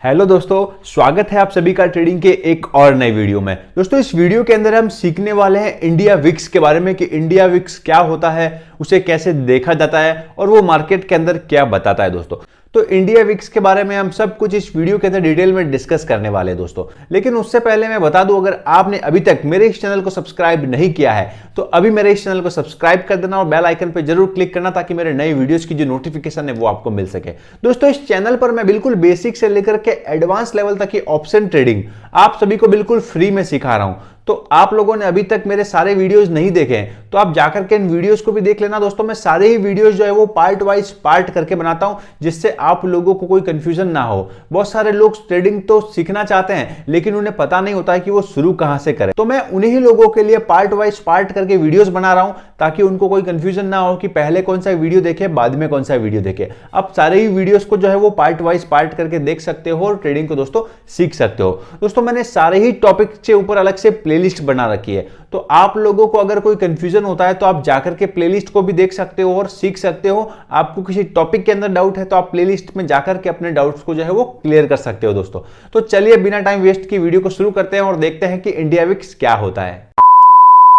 Hello दोस्तों, स्वागत है आप सभी का ट्रेडिंग के एक और नए वीडियो में। दोस्तों इस वीडियो के अंदर हम सीखने वाले हैं इंडिया विक्स के बारे में कि इंडिया विक्स क्या होता है, उसे कैसे देखा जाता है और वो मार्केट के अंदर क्या बताता है। दोस्तों तो इंडिया विक्स के बारे में हम सब कुछ इस वीडियो के अंदर डिटेल में डिस्कस करने वाले हैं दोस्तों। लेकिन उससे पहले मैं बता दूं, अगर आपने अभी तक मेरे इस चैनल को सब्सक्राइब नहीं किया है तो अभी मेरे इस चैनल को सब्सक्राइब कर देना और बेल आइकन पर जरूर क्लिक करना ताकि मेरे नए वीडियोस की जो नोटिफिकेशन है वो आपको मिल सके। दोस्तों इस चैनल पर मैं बिल्कुल बेसिक से लेकर के एडवांस लेवल तक की ऑप्शन ट्रेडिंग आप सभी को बिल्कुल फ्री में सिखा रहा हूं। तो आप लोगों ने अभी तक मेरे सारे वीडियोस नहीं देखे हैं तो आप जाकर के इन वीडियोस को भी देख लेना। दोस्तों मैं सारे ही वीडियोस जो है वो पार्ट वाइज पार्ट करके बनाता हूं जिससे आप लोगों को कोई कंफ्यूजन ना हो। बहुत सारे लोग ट्रेडिंग तो सीखना चाहते हैं लेकिन उन्हें पता नहीं होता है कि वो शुरू कहां से करें, तो मैं उन्हीं लोगों के लिए पार्ट वाइज पार्ट करके वीडियोस बना रहा हूं ताकि उनको कोई कंफ्यूजन ना हो कि पहले कौन सा वीडियो देखे बाद में कौन सा वीडियो देखे। आप सारे ही वीडियोस को जो है वो पार्ट वाइज पार्ट करके देख सकते हो और ट्रेडिंग को दोस्तों सीख सकते हो। दोस्तों मैंने सारे ही टॉपिक के ऊपर अलग से प्लेलिस्ट बना रखी है, तो आप लोगों को अगर कोई कंफ्यूजन होता है तो आप जाकर के प्लेलिस्ट को भी देख सकते हो और सीख सकते हो। आपको किसी टॉपिक के अंदर डाउट है तो आप प्लेलिस्ट में जाकर के अपने डाउट्स को जो है वो क्लियर कर सकते हो। दोस्तों तो चलिए बिना टाइम वेस्ट की वीडियो को शुरू करते हैं और देखते हैं कि इंडिया विक्स क्या होता है।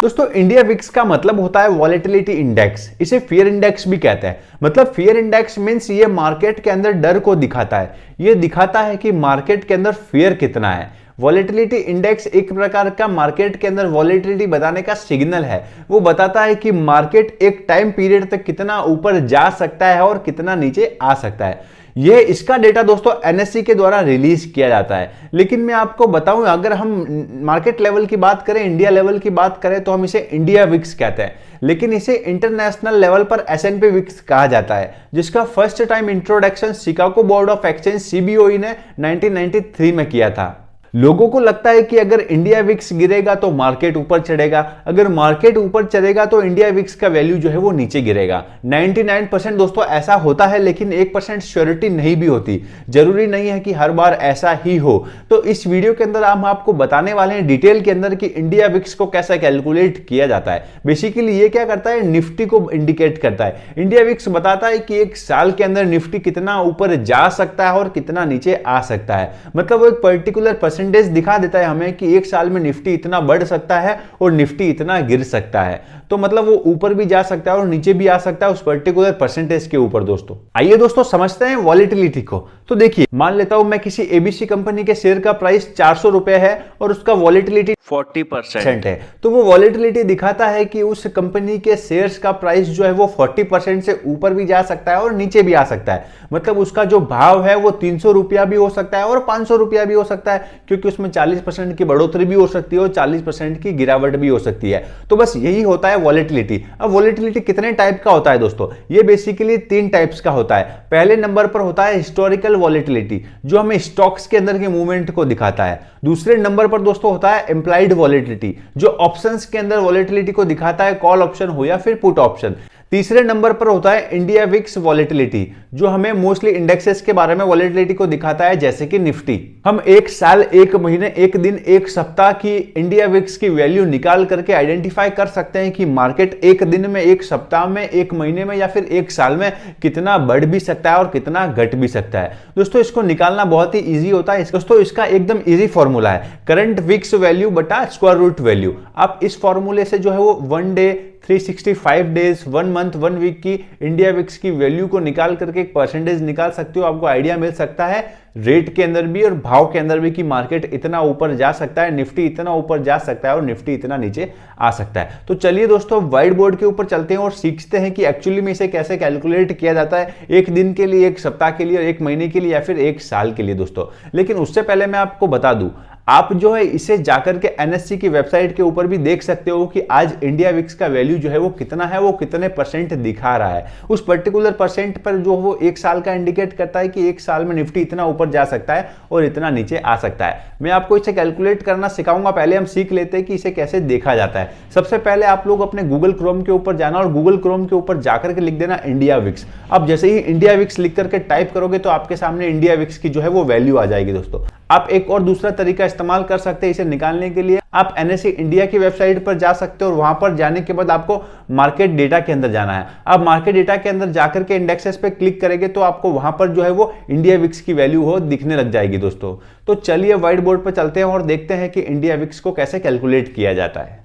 दोस्तों इंडिया विक्स का मतलब होता है वॉलेटिलिटी इंडेक्स, इसे फियर इंडेक्स भी कहते हैं। मतलब फियर इंडेक्स मींस ये मार्केट के अंदर डर को दिखाता है, ये दिखाता है कि मार्केट के अंदर फियर कितना है। वॉलेटिलिटी इंडेक्स एक प्रकार का मार्केट के अंदर वॉलेटिलिटी बताने का सिग्नल है। वो बताता है कि मार्केट एक टाइम पीरियड तक कितना ऊपर जा सकता है और कितना नीचे आ सकता है। ये इसका डेटा दोस्तों एनएससी के द्वारा रिलीज किया जाता है। लेकिन मैं आपको बताऊं, अगर हम मार्केट लेवल की बात करें, इंडिया लेवल की बात करें तो हम इसे इंडिया विक्स कहते हैं, लेकिन इसे इंटरनेशनल लेवल पर एसएनपी विक्स कहा जाता है, जिसका first time introduction Chicago board of exchange CBOE ने 1993 में किया था। लोगों को लगता है कि अगर इंडिया विक्स गिरेगा तो मार्केट ऊपर चढ़ेगा, अगर मार्केट ऊपर चढ़ेगा तो इंडिया विक्स का वैल्यू जो है वो नीचे गिरेगा। 99% दोस्तों ऐसा होता है, लेकिन 1% श्योरिटी नहीं भी होती। जरूरी नहीं है कि हर बार ऐसा ही हो। तो इस वीडियो के अंदर हम आपको बताने वाले हैं डिटेल के अंदर कि इंडिया विक्स को कैसे कैलकुलेट किया जाता है। बेसिकली ये क्या करता है, निफ्टी को इंडिकेट करता है। इंडिया विक्स बताता है कि एक साल के अंदर निफ्टी कितना ऊपर जा सकता है और कितना नीचे आ सकता है। मतलब वो एक पर्टिकुलर परसेंटेज दिखा देता है हमें कि एक साल में निफ्टी इतना बढ़ सकता है और निफ्टी इतना गिर सकता है। तो मतलब वो ऊपर भी जा सकता है और नीचे भी आ सकता है उस पर्टिकुलर परसेंटेज के ऊपर। दोस्तों आइए दोस्तों समझते हैं वॉलेटिलिटी को। तो देखिए, मान लेता हूं मैं किसी एबीसी कंपनी के शेयर का प्राइस 400 रुपए है और उसका वॉलेटिलिटी 40% है। तो वो वॉलेटिलिटी दिखाता है कि उस कंपनी के शेयर्स का प्राइस जो है वो 40% से ऊपर भी जा सकता है और नीचे भी आ सकता है। मतलब उसका जो भाव है वो 300 रुपया भी हो सकता है और 500 रुपया भी हो सकता है, क्योंकि उसमें 40% की बढ़ोतरी भी हो सकती है और 40% की गिरावट भी हो सकती है। तो बस यही होता है वॉलेटिलिटी। अब वॉलेटिलिटी कितने टाइप का होता है दोस्तों? ये बेसिकली 3 टाइप्स का होता है। पहले नंबर पर होता है हिस्टोरिकल वॉलेटिलिटी, जो हमें स्टॉक्स के अंदर के मूवमेंट को दिखाता है। दूसरे नंबर पर दोस्तों होता है इम्प्लाइड वॉलेटिलिटी, जो ऑप्शंस के अंदर वॉलेटिलिटी को दिखाता है, कॉल ऑप्शन हो या फिर पुट ऑप्शन। तीसरे नंबर पर होता है इंडिया विक्स वॉलेटिलिटी, जो हमें मोस्टली इंडेक्सेस के बारे में वॉलेटिलिटी को दिखाता है, जैसे कि निफ्टी। हम एक साल, एक महीने, एक दिन, एक सप्ताह की इंडिया विक्स की वैल्यू निकाल करके आइडेंटिफाई कर सकते हैं कि मार्केट एक दिन में, एक सप्ताह में, एक महीने में या फिर एक साल में कितना बढ़ भी सकता है और कितना घट भी सकता है। दोस्तों इसको निकालना बहुत ही ईजी होता है। दोस्तों इसका एकदम ईजी फॉर्मूला है, करंट विक्स वैल्यू बटा स्क्वायर रूट वैल्यू। आप इस फॉर्मूले से जो है वो 1 डे, 365 डेज, 1 मंथ, 1 वीक की इंडिया विक्स की वैल्यू को निकाल करके एक परसेंटेज निकाल सकते हो। आपको आइडिया मिल सकता है रेट के अंदर भी और भाव के अंदर भी कि मार्केट इतना ऊपर जा सकता है, निफ्टी इतना ऊपर जा सकता है और निफ्टी इतना नीचे आ सकता है। तो चलिए दोस्तों व्हाइट बोर्ड के ऊपर चलते हैं और सीखते हैं कि एक्चुअली में इसे कैसे कैलकुलेट किया जाता है, एक दिन के लिए, एक सप्ताह के लिए, एक महीने के लिए या फिर एक साल के लिए। दोस्तों लेकिन उससे पहले मैं आपको बता दूं, आप जो है इसे जाकर के एनएससी की वेबसाइट के ऊपर भी देख सकते हो कि आज इंडिया विक्स का वैल्यू जो है वो कितना है, वो कितने परसेंट दिखा रहा है। उस पर्टिकुलर परसेंट पर जो वो एक साल का इंडिकेट करता है कि एक साल में निफ्टी इतना ऊपर जा सकता है और इतना नीचे आ सकता है। मैं आपको इसे कैलकुलेट करना सिखाऊंगा। पहले हम सीख लेते हैं कि इसे कैसे देखा जाता है। सबसे पहले आप लोग अपने गूगल क्रोम के ऊपर जाना और गूगल क्रोम के ऊपर जाकर के लिख देना इंडिया विक्स। अब जैसे ही इंडिया विक्स लिख करके टाइप करोगे तो आपके सामने इंडिया विक्स की जो है वो वैल्यू आ जाएगी। दोस्तों आप एक और दूसरा तरीका इस्तेमाल कर सकते हैं। इसे निकालने के लिए आप एनएससी इंडिया की वेबसाइट पर जा सकते हो और वहां पर जाने के बाद आपको मार्केट डेटा के अंदर जाना है। आप मार्केट डेटा के अंदर जाकर के इंडेक्सेस पे क्लिक करेंगे तो आपको वहां पर जो है वो इंडिया विक्स की वैल्यू हो दिखने लग जाएगी दोस्तों। तो चलिए व्हाइट बोर्ड पर चलते हैं और देखते हैं कि इंडिया विक्स को कैसे कैलकुलेट किया जाता है।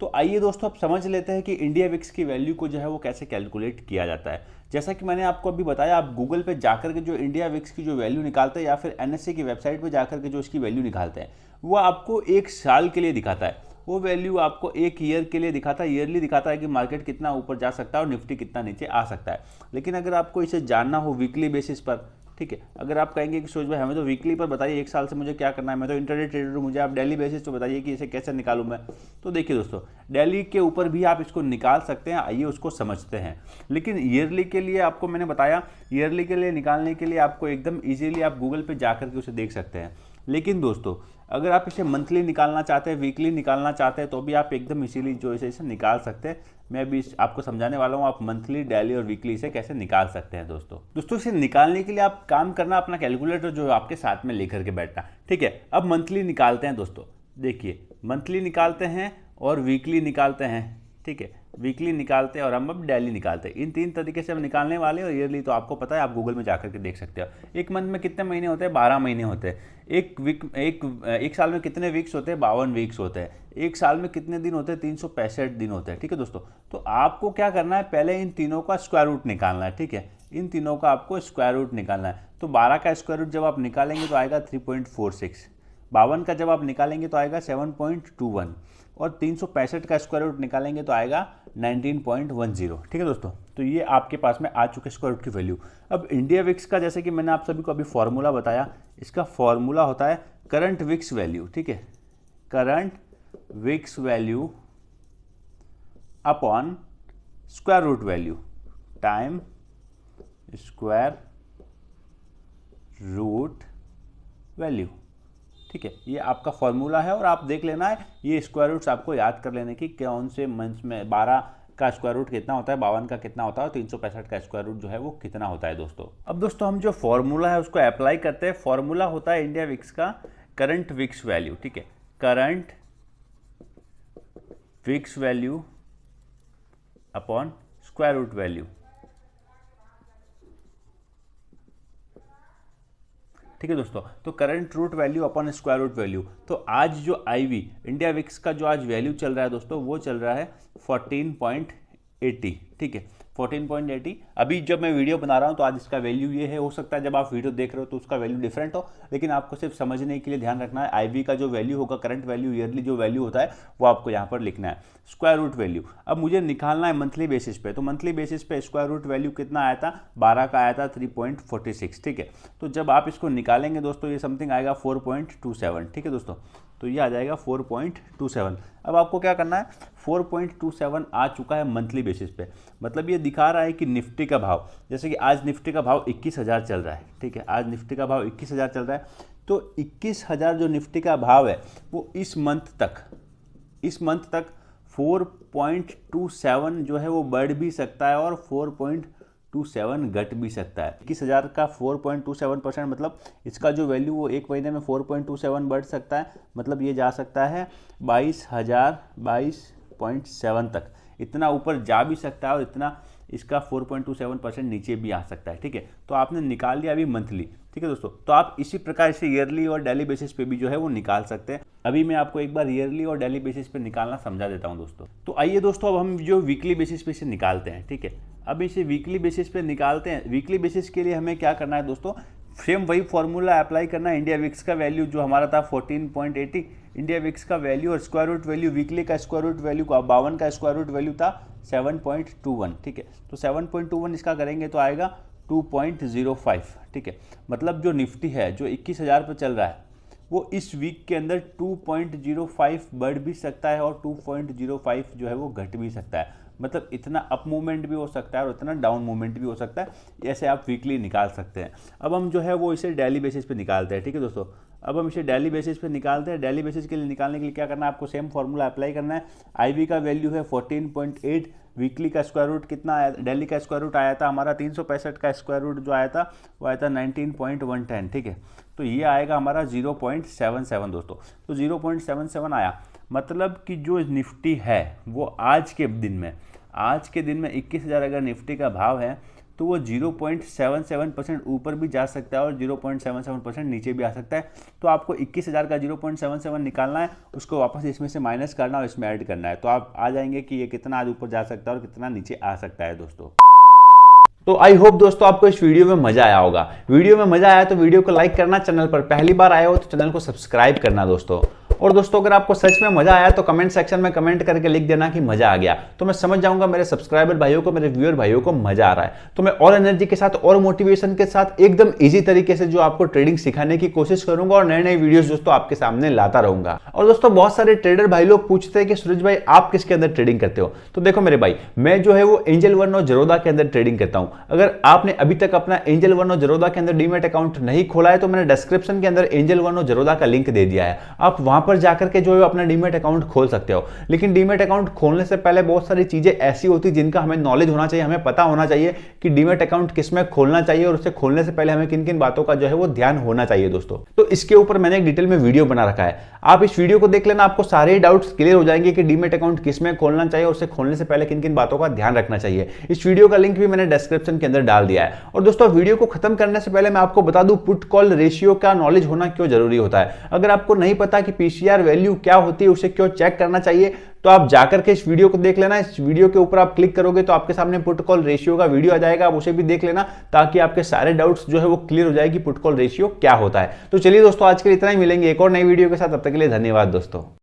तो आइए दोस्तों आप समझ लेते हैं कि इंडिया विक्स की वैल्यू को जो है वो कैसे कैलकुलेट किया जाता है। जैसा कि मैंने आपको अभी बताया, आप गूगल पे जाकर के जो इंडिया विक्स की जो वैल्यू निकालते हैं या फिर एनएससी की वेबसाइट पे जाकर के जो इसकी वैल्यू निकालते हैं वो आपको एक साल के लिए दिखाता है। वो वैल्यू आपको एक ईयर के लिए दिखाता है, ईयरली दिखाता है कि मार्केट कितना ऊपर जा सकता है और निफ्टी कितना नीचे आ सकता है। लेकिन अगर आपको इसे जानना हो वीकली बेसिस पर, ठीक है, अगर आप कहेंगे कि सोच भाई हमें तो वीकली पर बताइए, एक साल से मुझे क्या करना है, मैं तो इंटरडे ट्रेडर हूँ, मुझे आप डेली बेसिस पे बताइए कि इसे कैसे निकालूं मैं। तो देखिए दोस्तों, डेली के ऊपर भी आप इसको निकाल सकते हैं, आइए उसको समझते हैं। लेकिन ईयरली के लिए आपको मैंने बताया, ईयरली के लिए निकालने के लिए आपको एकदम ईजिली आप गूगल पर जाकर के उसे देख सकते हैं। लेकिन दोस्तों अगर आप इसे मंथली निकालना चाहते हैं, वीकली निकालना चाहते हैं, तो भी आप एकदम इजीली जो इसे निकाल सकते हैं। मैं अभी आपको समझाने वाला हूँ आप मंथली, डेली और वीकली इसे कैसे निकाल सकते हैं। दोस्तों इसे निकालने के लिए आप काम करना अपना कैलकुलेटर जो है आपके साथ में लेकर के बैठना, ठीक है। अब मंथली निकालते हैं दोस्तों, देखिए मंथली निकालते हैं और वीकली निकालते हैं, ठीक है, वीकली निकालते हैं और हम अब डेली निकालते हैं। इन तीन तरीके से हम निकालने वाले हैं। और ईयरली तो आपको पता है, आप गूगल में जाकर के देख सकते हो। एक मंथ में कितने महीने होते हैं? 12 महीने होते हैं। एक साल में कितने वीक्स होते हैं? 52 वीक्स होते हैं। एक साल में कितने दिन होते हैं? 365 दिन होते हैं, ठीक है दोस्तों। तो आपको क्या करना है, पहले इन तीनों का स्क्वायर रूट निकालना है, ठीक है। इन तीनों का आपको स्क्वायर रूट निकालना है। तो 12 का स्क्वायर रूट जब आप निकालेंगे तो आएगा 3.46, 52 का जब आप निकालेंगे तो आएगा 7.21 और 365 का स्क्वायर रूट निकालेंगे तो आएगा 19.10, ठीक है दोस्तों। तो ये आपके पास में आ चुके स्क्वायर रूट की वैल्यू। अब इंडिया विक्स का जैसे कि मैंने आप सभी को अभी फॉर्मूला बताया, इसका फॉर्मूला होता है करंट विक्स वैल्यू, ठीक है, करंट विक्स value upon square root value time square root value, ठीक है। ये आपका फॉर्मूला है और आप देख लेना है, ये स्क्वायर रूट्स आपको याद कर लेने की कौन से मंथ में 12 का स्क्वायर रूट कितना होता है, 52 का कितना होता है और 365 का स्क्वायर रूट जो है वो कितना होता है दोस्तों। अब दोस्तों हम जो फॉर्मूला है उसको अप्लाई करते हैं। फॉर्मूला होता है इंडिया विक्स का करंट विक्स वैल्यू, ठीक है, करंट विक्स value upon square root value, ठीक है दोस्तों। तो current root value upon square root value. तो आज जो आईवी इंडिया विक्स का जो आज वैल्यू चल रहा है दोस्तों, वो चल रहा है 14.80, ठीक है, 14.80। अभी जब मैं वीडियो बना रहा हूं तो आज इसका वैल्यू ये है। हो सकता है जब आप वीडियो देख रहे हो तो उसका वैल्यू डिफरेंट हो, लेकिन आपको सिर्फ समझने के लिए ध्यान रखना है आईवी का जो वैल्यू होगा, करंट वैल्यू, ईयरली जो वैल्यू होता है वो आपको यहाँ पर लिखना है। स्क्वायर रूट वैल्यू अब मुझे निकालना है मंथली बेसिस पे, तो मंथली बेसिस पे स्क्वायर रूट वैल्यू कितना आया था? 12 का आया था 3.46, ठीक है। तो जब आप इसको निकालेंगे दोस्तों ये समथिंग आएगा 4.27, ठीक है दोस्तों। तो ये आ जाएगा 4.27। अब आपको क्या करना है, 4.27 आ चुका है मंथली बेसिस पे, मतलब ये दिखा रहा है कि निफ्टी का भाव, जैसे कि आज निफ्टी का भाव 21,000 चल रहा है, ठीक है, आज निफ्टी का भाव 21,000 चल रहा है। तो 21,000 जो निफ्टी का भाव है वो इस मंथ तक 4.27 जो है वो बढ़ भी सकता है और 4.27 घट भी सकता है। 21,000 का 4.27% मतलब इसका जो वैल्यू वो एक महीने में 4.27 बढ़ सकता है, मतलब ये जा सकता है 22,022.7 तक, इतना ऊपर जा भी सकता है और इतना इसका 4.27% नीचे भी आ सकता है, ठीक है। तो आपने निकाल लिया अभी मंथली, ठीक है दोस्तों। तो आप इसी प्रकार से ईयरली और डेली बेसिस पे भी जो है वो निकाल सकते हैं। अभी मैं आपको एक बार ईयरली और डेली बेसिस पे निकालना समझा देता हूं दोस्तों। तो आइए दोस्तों अब हम जो वीकली बेसिस पे इसे निकालते हैं, ठीक है। अब इसे वीकली बेसिस पे निकालते हैं। वीकली बेसिस के लिए हमें क्या करना है दोस्तों, सेम वही फॉर्मूला अप्लाई करना है। इंडिया विक्स का वैल्यू जो हमारा था 14.80, इंडिया विक्स का वैल्यू और स्क्वायर रूट वैल्यू, वीकली का स्क्वायर रूट वैल्यू का 52 का स्क्वायर रूट वैल्यू था 7.21, ठीक है। तो 7.21 इसका करेंगे तो आएगा 2.05, ठीक है। मतलब जो निफ्टी है जो 21,000 पर चल रहा है वो इस वीक के अंदर 2.05 बढ़ भी सकता है और 2.05 जो है वो घट भी सकता है। मतलब इतना अप मूवमेंट भी हो सकता है और इतना डाउन मूवमेंट भी हो सकता है। ऐसे आप वीकली निकाल सकते हैं। अब हम जो है वो इसे डेली बेसिस पे निकालते हैं। ठीक है दोस्तों, अब हम इसे डेली बेसिस पे निकालते हैं। डेली बेसिस के लिए निकालने के लिए क्या करना है, आपको सेम फॉर्मूला अप्लाई करना है। आईवी का वैल्यू है 14.8, वीकली का स्क्वायर रूट कितना आया, डेली का स्क्वायर रूट आया था हमारा 365 का स्क्वायर रूट जो आया था वो आया था 19.110। ठीक है, तो ये आएगा हमारा 0.77 दोस्तों। तो 0.77 आया, मतलब कि जो निफ्टी है वो आज के दिन में 21,000 अगर निफ्टी का भाव है तो वो 0.77% ऊपर भी जा सकता है और 0.77% नीचे भी आ सकता है। तो आपको 21,000 का 0.77 निकालना है, उसको वापस इसमें से माइनस करना और इसमें ऐड करना है। तो आप आ जाएंगे कि ये कितना आज ऊपर जा सकता है और कितना नीचे आ सकता है दोस्तों। तो आई होप दोस्तों आपको इस वीडियो में मजा आया होगा। वीडियो में मजा आया तो वीडियो को लाइक करना, चैनल पर पहली बार आए हो तो चैनल को सब्सक्राइब करना दोस्तों। और दोस्तों अगर आपको सच में मजा आया तो कमेंट सेक्शन में कमेंट करके लिख देना कि मजा आ गया, तो मैं समझ जाऊंगा मेरे सब्सक्राइबर भाइयों को, मेरे व्यूअर भाइयों को मजा आ रहा है। तो मैं और एनर्जी के साथ और मोटिवेशन के साथ एकदम इजी तरीके से जो आपको ट्रेडिंग सिखाने की कोशिश करूंगा और नए नए वीडियोस दोस्तों आपके सामने लाता रहूंगा। और दोस्तों बहुत सारे ट्रेडर भाई लोग पूछते हैं कि सूरज भाई आप किसके अंदर ट्रेडिंग करते हो। तो देखो मेरे भाई, मैं जो है वो एंजल वन और जरोधा के अंदर ट्रेडिंग करता हूं। अगर आपने अभी तक अपना एंजल वन और जरोधा के अंदर डीमैट अकाउंट नहीं खोला है तो मैंने डिस्क्रिप्शन के अंदर एंजल वन और जरोधा का लिंक दे दिया है। आप वहां पर जाकर के जो है अपना डीमैट अकाउंट खोल सकते हो। लेकिन डीमैट अकाउंट खोलने से पहले बहुत सारी चीजें ऐसी होती जिनका हमें नॉलेज होना चाहिए, हमें पता होना चाहिए कि डीमैट अकाउंट किसमें खोलना चाहिए और उसे खोलने से पहले हमें किन किन बातों का जो है वो ध्यान होना चाहिए दोस्तों। तो इसके ऊपर मैंने एक डिटेल में वीडियो बना रखा है, आप इस वीडियो को देख लेना, आपको सारे डाउट्स क्लियर हो जाएंगे कि डीमैट अकाउंट किसमें खोलना चाहिए और उसे खोलने से पहले किन किन बातों का ध्यान रखना चाहिए। इस वीडियो का लिंक भी मैंने डिस्क्रिप्शन के अंदर डाल दिया है। और दोस्तों वीडियो को खत्म करने से पहले मैं आपको बता दूं पुट कॉल रेशियो का नॉलेज होना क्यों जरूरी होता है। अगर आपको नहीं पता कि पीसीआर वैल्यू क्या होती है, उसे क्यों चेक करना चाहिए, तो आप जाकर के इस वीडियो को देख लेना। इस वीडियो के ऊपर आप क्लिक करोगे तो आपके सामने पुट कॉल रेशियो का वीडियो आ जाएगा, आप उसे भी देख लेना ताकि आपके सारे डाउट्स जो है वो क्लियर हो जाएगी पुट कॉल रेशियो क्या होता है। तो चलिए दोस्तों आज के लिए इतना ही, मिलेंगे एक और नई वीडियो के साथ, तब तक के लिए धन्यवाद दोस्तों।